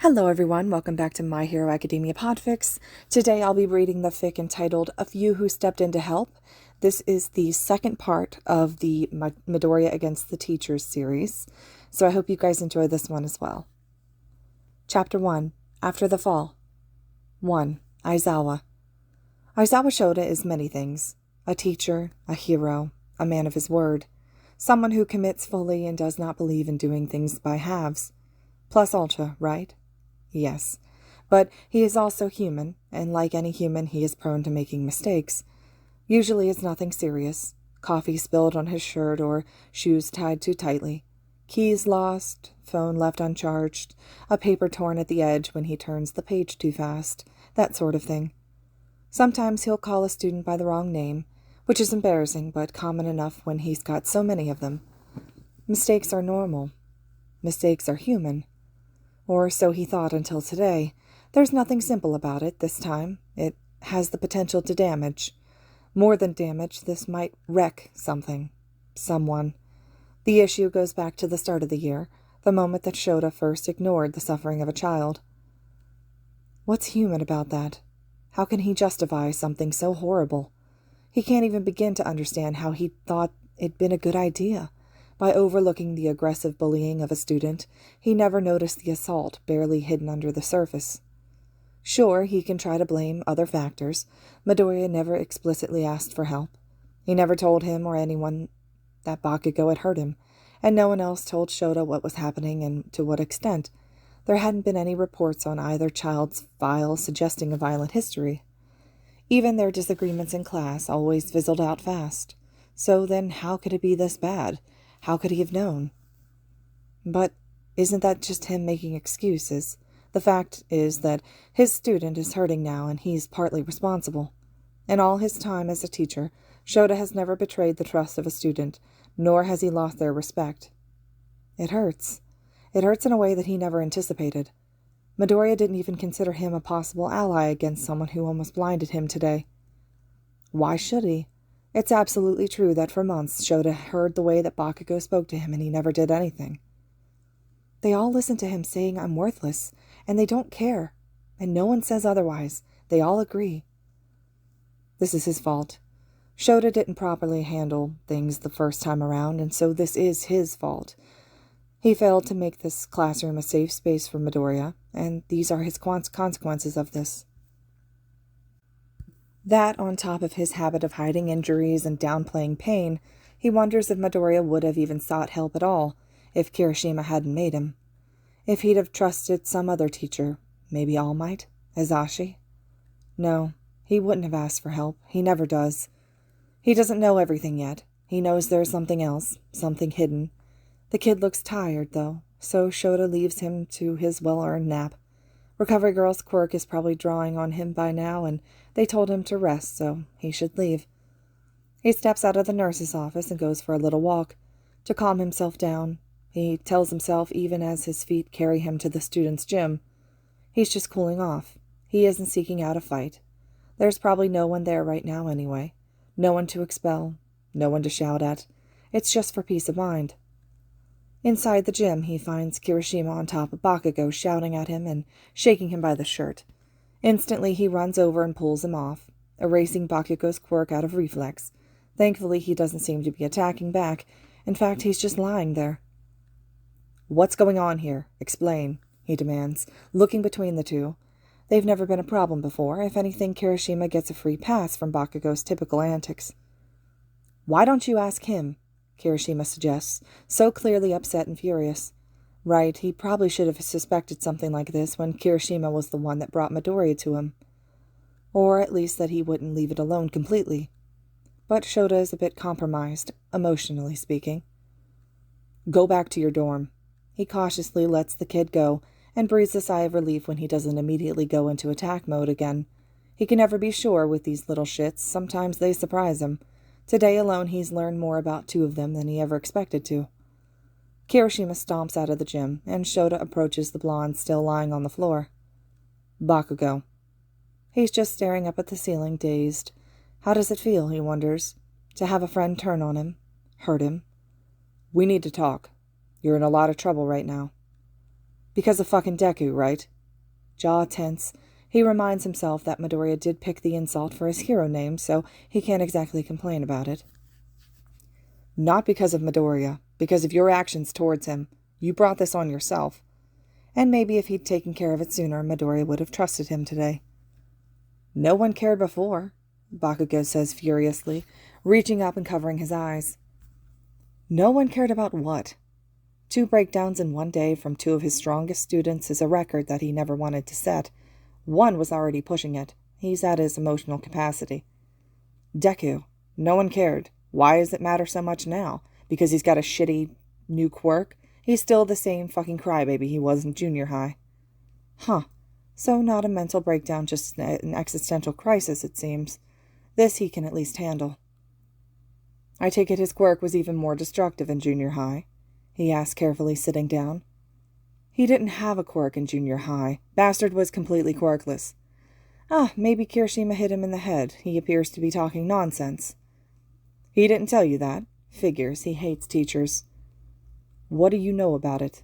Hello everyone, welcome back to My Hero Academia Podfics. Today I'll be reading the fic entitled A Few Who Stepped In to Help. This is the second part of the Midoriya Against the Teachers series, so I hope you guys enjoy this one as well. Chapter 1, After the Fall. 1. Aizawa. Aizawa Shota is many things. A teacher, a hero, a man of his word, someone who commits fully and does not believe in doing things by halves. Plus ultra, right? Yes, but he is also human, and like any human, he is prone to making mistakes. Usually it's nothing serious. Coffee spilled on his shirt or shoes tied too tightly. Keys lost, phone left uncharged, a paper torn at the edge when he turns the page too fast, that sort of thing. Sometimes he'll call a student by the wrong name, which is embarrassing but common enough when he's got so many of them. Mistakes are normal. Mistakes are human. Or so he thought until today. There's nothing simple about it this time. It has the potential to damage. More than damage, this might wreck something. Someone. The issue goes back to the start of the year, the moment that Shota first ignored the suffering of a child. What's human about that? How can he justify something so horrible? He can't even begin to understand how he thought it'd been a good idea. By overlooking the aggressive bullying of a student, he never noticed the assault barely hidden under the surface. Sure, he can try to blame other factors. Midoriya never explicitly asked for help. He never told him or anyone that Bakugo had hurt him, and no one else told Shota what was happening and to what extent. There hadn't been any reports on either child's file suggesting a violent history. Even their disagreements in class always fizzled out fast. So then how could it be this bad? How could he have known? But isn't that just him making excuses? The fact is that his student is hurting now, and he's partly responsible. In all his time as a teacher, Shota has never betrayed the trust of a student, nor has he lost their respect. It hurts. It hurts in a way that he never anticipated. Midoriya didn't even consider him a possible ally against someone who almost blinded him today. Why should he? It's absolutely true that for months Shota heard the way that Bakugo spoke to him and he never did anything. They all listen to him saying I'm worthless, and they don't care, and no one says otherwise. They all agree. This is his fault. Shota didn't properly handle things the first time around, and so this is his fault. He failed to make this classroom a safe space for Midoriya, and these are his consequences of this. That, on top of his habit of hiding injuries and downplaying pain, he wonders if Midoriya would have even sought help at all, if Kirishima hadn't made him. If he'd have trusted some other teacher, maybe All Might, Azashi. No, he wouldn't have asked for help. He never does. He doesn't know everything yet. He knows there's something else, something hidden. The kid looks tired, though, so Shota leaves him to his well-earned nap. Recovery Girl's quirk is probably drawing on him by now, and they told him to rest, so he should leave. He steps out of the nurse's office and goes for a little walk. To calm himself down, he tells himself even as his feet carry him to the student's gym. He's just cooling off. He isn't seeking out a fight. There's probably no one there right now anyway. No one to expel, no one to shout at. It's just for peace of mind. Inside the gym, he finds Kirishima on top of Bakugo shouting at him and shaking him by the shirt. Instantly, he runs over and pulls him off, erasing Bakugo's quirk out of reflex. Thankfully, he doesn't seem to be attacking back. In fact, he's just lying there. "What's going on here? Explain," he demands, looking between the two. They've never been a problem before. If anything, Kirishima gets a free pass from Bakugo's typical antics. "Why don't you ask him?" Kirishima suggests, so clearly upset and furious. Right, he probably should have suspected something like this when Kirishima was the one that brought Midoriya to him. Or at least that he wouldn't leave it alone completely. But Shota is a bit compromised, emotionally speaking. "Go back to your dorm." He cautiously lets the kid go, and breathes a sigh of relief when he doesn't immediately go into attack mode again. He can never be sure with these little shits. Sometimes they surprise him. Today alone he's learned more about two of them than he ever expected to. Kirishima stomps out of the gym, and Shota approaches the blonde still lying on the floor. "Bakugo." He's just staring up at the ceiling, dazed. How does it feel, he wonders, to have a friend turn on him, hurt him? "We need to talk. You're in a lot of trouble right now." Because of fucking Deku, right? Jaw tense. He reminds himself that Midoriya did pick the insult for his hero name, so he can't exactly complain about it. Not because of Midoriya, because of your actions towards him. You brought this on yourself. And maybe if he'd taken care of it sooner, Midoriya would have trusted him today. No one cared before, Bakugo says furiously, reaching up and covering his eyes. No one cared about what? 2 breakdowns in one day from 2 of his strongest students is a record that he never wanted to set. One was already pushing it. He's at his emotional capacity. Deku. No one cared. Why does it matter so much now? Because he's got a shitty new quirk? He's still the same fucking crybaby he was in junior high. Huh. So not a mental breakdown, just an existential crisis, it seems. This he can at least handle. I take it his quirk was even more destructive in junior high? He asked carefully, sitting down. He didn't have a quirk in junior high. Bastard was completely quirkless. Maybe Kirishima hit him in the head. He appears to be talking nonsense. He didn't tell you that. Figures. He hates teachers. What do you know about it?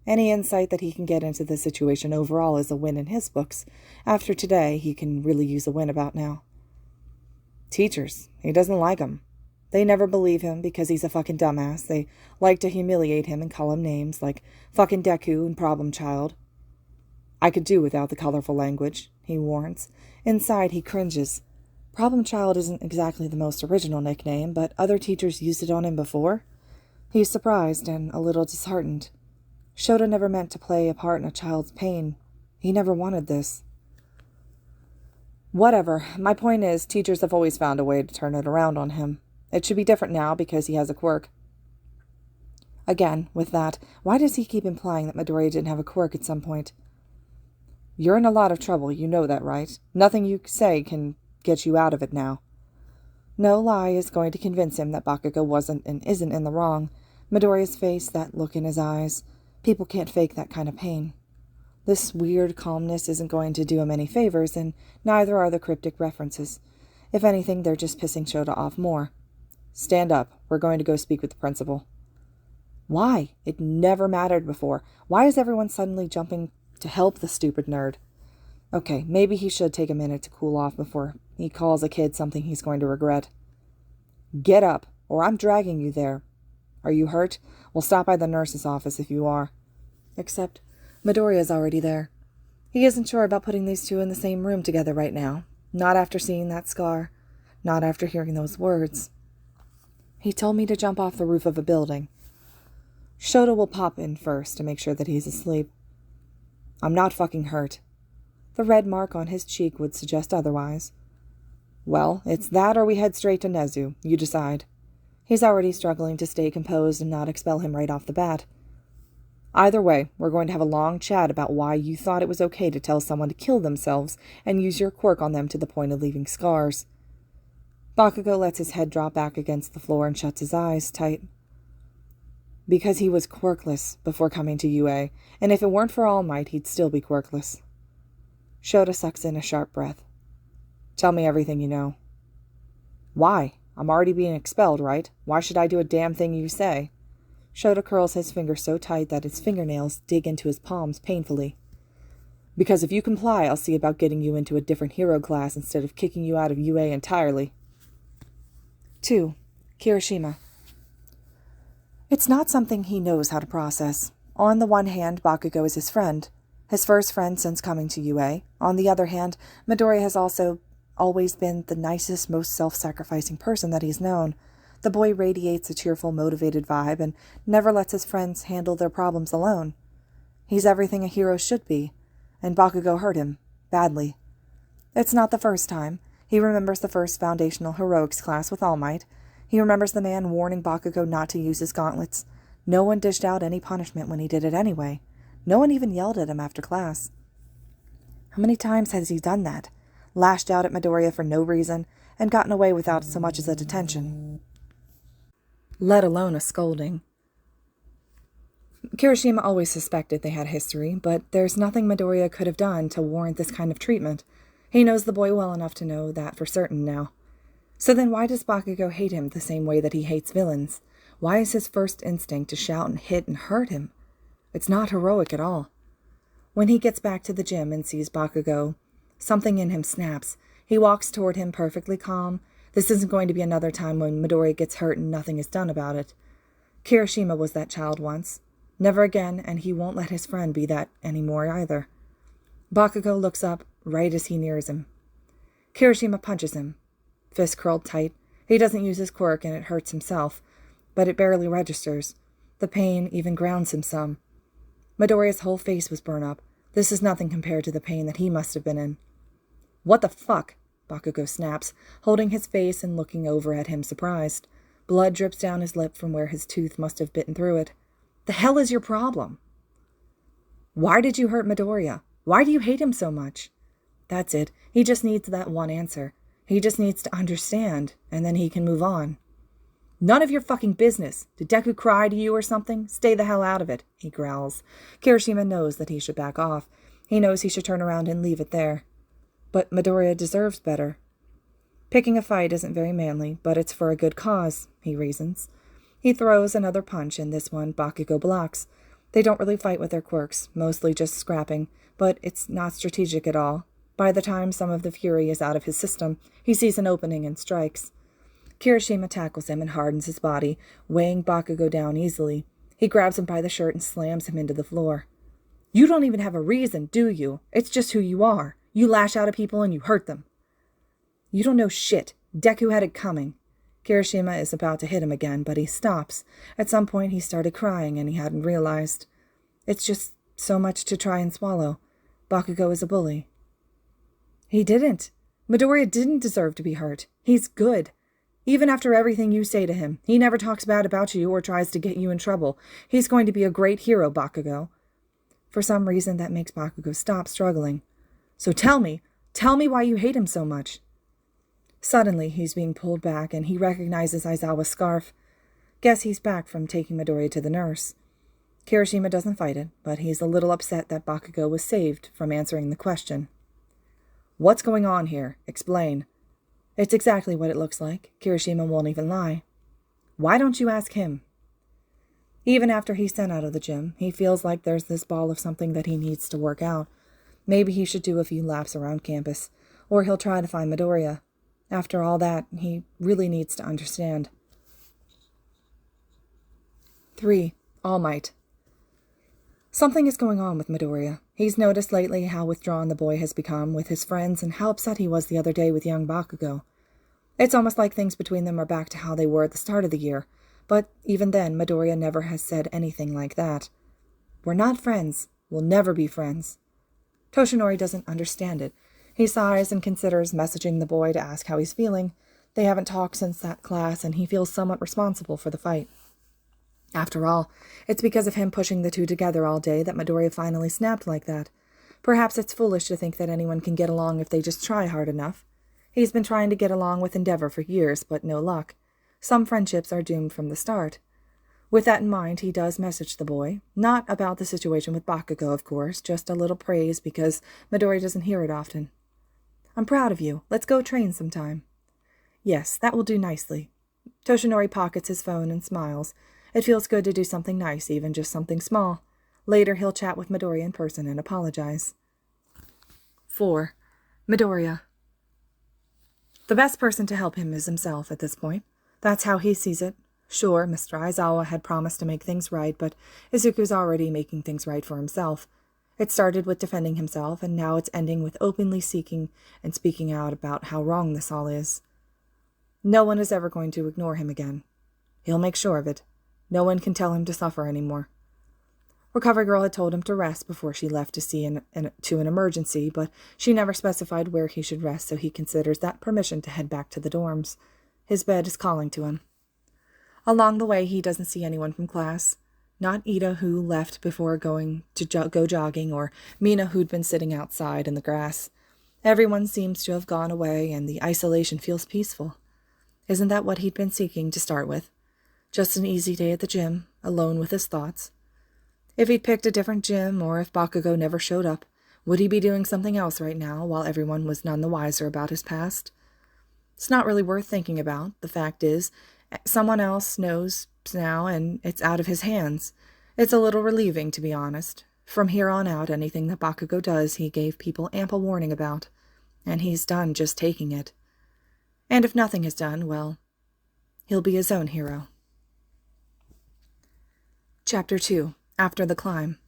Any insight that he can get into the situation overall is a win in his books. After today, he can really use a win about now. Teachers. He doesn't like them. They never believe him because he's a fucking dumbass. They like to humiliate him and call him names like fucking Deku and Problem Child. I could do without the colorful language, he warns. Inside, he cringes. Problem Child isn't exactly the most original nickname, but other teachers used it on him before. He's surprised and a little disheartened. Shota never meant to play a part in a child's pain. He never wanted this. Whatever. My point is, teachers have always found a way to turn it around on him. It should be different now because he has a quirk. Again, with that, why does he keep implying that Midoriya didn't have a quirk at some point? You're in a lot of trouble, you know that, right? Nothing you say can get you out of it now. No lie is going to convince him that Bakugo wasn't and isn't in the wrong. Midoriya's face, that look in his eyes. People can't fake that kind of pain. This weird calmness isn't going to do him any favors, and neither are the cryptic references. If anything, they're just pissing Shota off more. Stand up. We're going to go speak with the principal. Why? It never mattered before. Why is everyone suddenly jumping to help the stupid nerd? Okay, maybe he should take a minute to cool off before he calls a kid something he's going to regret. Get up, or I'm dragging you there. Are you hurt? We'll stop by the nurse's office if you are. Except Midoriya's already there. He isn't sure about putting these 2 in the same room together right now. Not after seeing that scar. Not after hearing those words. He told me to jump off the roof of a building. Shota will pop in first to make sure that he's asleep. I'm not fucking hurt. The red mark on his cheek would suggest otherwise. Well, it's that or we head straight to Nezu. You decide. He's already struggling to stay composed and not expel him right off the bat. Either way, we're going to have a long chat about why you thought it was okay to tell someone to kill themselves and use your quirk on them to the point of leaving scars. Bakugo lets his head drop back against the floor and shuts his eyes tight. Because he was quirkless before coming to UA, and if it weren't for All Might, he'd still be quirkless. Shota sucks in a sharp breath. Tell me everything you know. Why? I'm already being expelled, right? Why should I do a damn thing you say? Shota curls his fingers so tight that his fingernails dig into his palms painfully. Because if you comply, I'll see about getting you into a different hero class instead of kicking you out of UA entirely. 2. Kirishima. It's not something he knows how to process. On the one hand, Bakugo is his friend. His first friend since coming to UA. On the other hand, Midoriya has also always been the nicest, most self-sacrificing person that he's known. The boy radiates a cheerful, motivated vibe and never lets his friends handle their problems alone. He's everything a hero should be, and Bakugo hurt him, badly. It's not the first time. He remembers the first foundational heroics class with All Might. He remembers the man warning Bakugo not to use his gauntlets. No one dished out any punishment when he did it anyway. No one even yelled at him after class. How many times has he done that? Lashed out at Midoriya for no reason, and gotten away without so much as a detention. Let alone a scolding. Kirishima always suspected they had history, but there's nothing Midoriya could have done to warrant this kind of treatment. He knows the boy well enough to know that for certain now. So then why does Bakugo hate him the same way that he hates villains? Why is his first instinct to shout and hit and hurt him? It's not heroic at all. When he gets back to the gym and sees Bakugo, something in him snaps. He walks toward him perfectly calm. This isn't going to be another time when Midoriya gets hurt and nothing is done about it. Kirishima was that child once. Never again, and he won't let his friend be that anymore either. Bakugo looks up right as he nears him. Kirishima punches him. Fist curled tight. He doesn't use his quirk and it hurts himself, but it barely registers. The pain even grounds him some. Midoriya's whole face was burned up. This is nothing compared to the pain that he must have been in. "What the fuck?" Bakugo snaps, holding his face and looking over at him surprised. Blood drips down his lip from where his tooth must have bitten through it. "The hell is your problem?" "Why did you hurt Midoriya? Why do you hate him so much?" That's it. He just needs that one answer. He just needs to understand, and then he can move on. "None of your fucking business. Did Deku cry to you or something? Stay the hell out of it," he growls. Kirishima knows that he should back off. He knows he should turn around and leave it there. But Midoriya deserves better. Picking a fight isn't very manly, but it's for a good cause, he reasons. He throws another punch, and this one Bakugo blocks. They don't really fight with their quirks, mostly just scrapping, but it's not strategic at all. By the time some of the fury is out of his system, he sees an opening and strikes. Kirishima tackles him and hardens his body, weighing Bakugo down easily. He grabs him by the shirt and slams him into the floor. "You don't even have a reason, do you? It's just who you are. You lash out at people and you hurt them." "You don't know shit. Deku had it coming." Kirishima is about to hit him again, but he stops. At some point he started crying and he hadn't realized. It's just so much to try and swallow. Bakugo is a bully. "He didn't. Midoriya didn't deserve to be hurt. He's good. Even after everything you say to him, he never talks bad about you or tries to get you in trouble. He's going to be a great hero, Bakugo." For some reason that makes Bakugo stop struggling. "So tell me why you hate him so much." Suddenly he's being pulled back and he recognizes Aizawa's scarf. Guess he's back from taking Midoriya to the nurse. Kirishima doesn't fight it, but he's a little upset that Bakugo was saved from answering the question. "What's going on here? Explain." It's exactly what it looks like. Kirishima won't even lie. "Why don't you ask him?" Even after he's sent out of the gym, he feels like there's this ball of something that he needs to work out. Maybe he should do a few laps around campus, or he'll try to find Midoriya. After all that, he really needs to understand. 3. All Might. Something is going on with Midoriya. He's noticed lately how withdrawn the boy has become with his friends and how upset he was the other day with young Bakugo. It's almost like things between them are back to how they were at the start of the year, but even then Midoriya never has said anything like that. "We're not friends. We'll never be friends." Toshinori doesn't understand it. He sighs and considers messaging the boy to ask how he's feeling. They haven't talked since that class, and he feels somewhat responsible for the fight. After all, it's because of him pushing the two together all day that Midoriya finally snapped like that. Perhaps it's foolish to think that anyone can get along if they just try hard enough. He's been trying to get along with Endeavor for years, but no luck. Some friendships are doomed from the start. With that in mind, he does message the boy. Not about the situation with Bakugo, of course, just a little praise because Midoriya doesn't hear it often. "I'm proud of you. Let's go train sometime." "Yes, that will do nicely." Toshinori pockets his phone and smiles. It feels good to do something nice, even just something small. Later, he'll chat with Midoriya in person and apologize. 4. Midoriya. The best person to help him is himself at this point. That's how he sees it. Sure, Mr. Aizawa had promised to make things right, but Izuku's already making things right for himself. It started with defending himself, and now it's ending with openly seeking and speaking out about how wrong this all is. No one is ever going to ignore him again. He'll make sure of it. No one can tell him to suffer anymore. Recovery Girl had told him to rest before she left to see to an emergency, but she never specified where he should rest, so he considers that permission to head back to the dorms. His bed is calling to him. Along the way, he doesn't see anyone from class. Not Ida, who left before going to go jogging, or Mina, who'd been sitting outside in the grass. Everyone seems to have gone away, and the isolation feels peaceful. Isn't that what he'd been seeking to start with? Just an easy day at the gym, alone with his thoughts. If he'd picked a different gym, or if Bakugo never showed up, would he be doing something else right now, while everyone was none the wiser about his past? It's not really worth thinking about. The fact is, someone else knows now, and it's out of his hands. It's a little relieving, to be honest. From here on out, anything that Bakugo does, he gave people ample warning about, and he's done just taking it. And if nothing is done, well, he'll be his own hero. Chapter 2. After the Climb.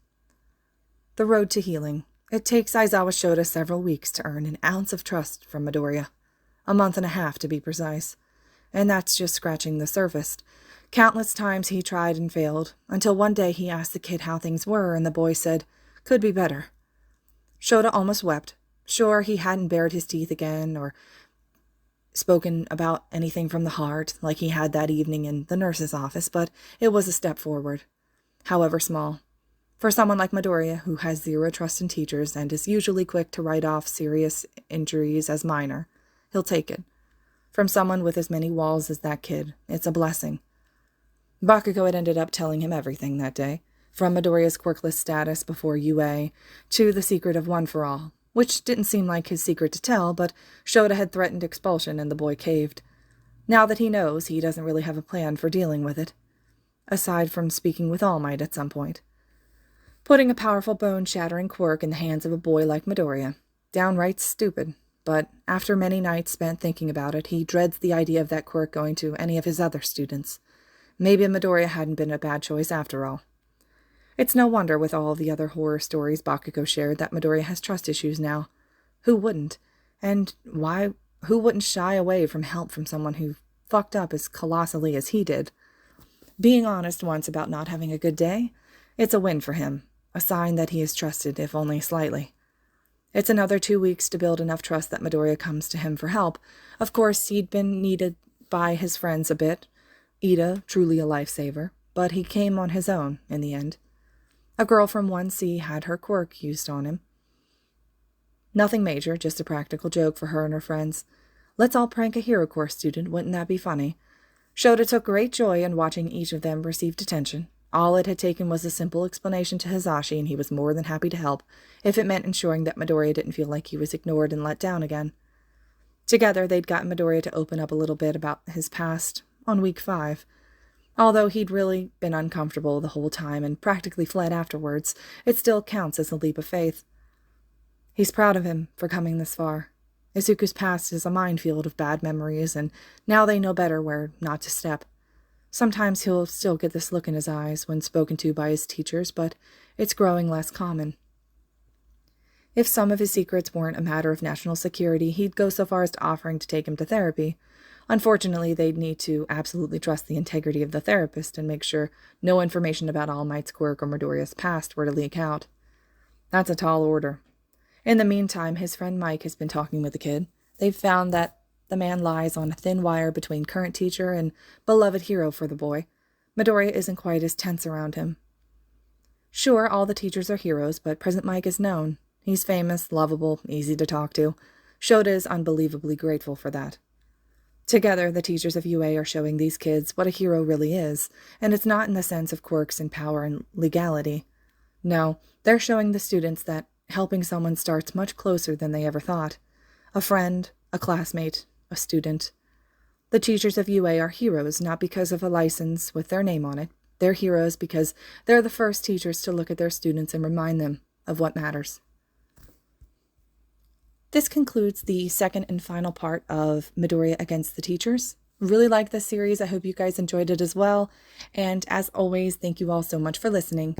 The road to healing. It takes Aizawa Shota several weeks to earn an ounce of trust from Midoriya. A month and a half, to be precise. And that's just scratching the surface. Countless times he tried and failed, until one day he asked the kid how things were, and the boy said, "Could be better." Shota almost wept. Sure, he hadn't bared his teeth again, or spoken about anything from the heart, like he had that evening in the nurse's office, but it was a step forward, however small. For someone like Midoriya, who has zero trust in teachers and is usually quick to write off serious injuries as minor, he'll take it. From someone with as many walls as that kid, it's a blessing. Bakugo had ended up telling him everything that day, from Midoriya's quirkless status before UA to the secret of One for All, which didn't seem like his secret to tell, but Shota had threatened expulsion and the boy caved. Now that he knows, he doesn't really have a plan for dealing with it, aside from speaking with All Might at some point. Putting a powerful bone-shattering quirk in the hands of a boy like Midoriya. Downright stupid, but after many nights spent thinking about it, he dreads the idea of that quirk going to any of his other students. Maybe Midoriya hadn't been a bad choice after all. It's no wonder with all the other horror stories Bakugo shared that Midoriya has trust issues now. Who wouldn't? And who wouldn't shy away from help from someone who fucked up as colossally as he did? Being honest once about not having a good day, it's a win for him, a sign that he is trusted, if only slightly. It's another 2 weeks to build enough trust that Midoriya comes to him for help. Of course, he'd been needed by his friends a bit, Ida, truly a lifesaver, but he came on his own in the end. A girl from 1C had her quirk used on him. Nothing major, just a practical joke for her and her friends. Let's all prank a Hero Course student, wouldn't that be funny? Shota took great joy in watching each of them receive detention. All it had taken was a simple explanation to Hisashi, and he was more than happy to help, if it meant ensuring that Midoriya didn't feel like he was ignored and let down again. Together, they'd gotten Midoriya to open up a little bit about his past on week 5. Although he'd really been uncomfortable the whole time and practically fled afterwards, it still counts as a leap of faith. He's proud of him for coming this far. Izuku's past is a minefield of bad memories, and now they know better where not to step. Sometimes he'll still get this look in his eyes when spoken to by his teachers, but it's growing less common. If some of his secrets weren't a matter of national security, he'd go so far as to offering to take him to therapy. Unfortunately, they'd need to absolutely trust the integrity of the therapist and make sure no information about All Might's quirk or Midoriya's past were to leak out. That's a tall order. In the meantime, his friend Mike has been talking with the kid. They've found that the man lies on a thin wire between current teacher and beloved hero for the boy. Midoriya isn't quite as tense around him. Sure, all the teachers are heroes, but present Mike is known. He's famous, lovable, easy to talk to. Shota is unbelievably grateful for that. Together, the teachers of UA are showing these kids what a hero really is, and it's not in the sense of quirks and power and legality. No, they're showing the students that helping someone starts much closer than they ever thought. A friend, a classmate, a student. The teachers of UA are heroes not because of a license with their name on it. They're heroes because they're the first teachers to look at their students and remind them of what matters. This concludes the second and final part of Midoriya Against the Teachers. Really like this series. I hope you guys enjoyed it as well. And as always, thank you all so much for listening.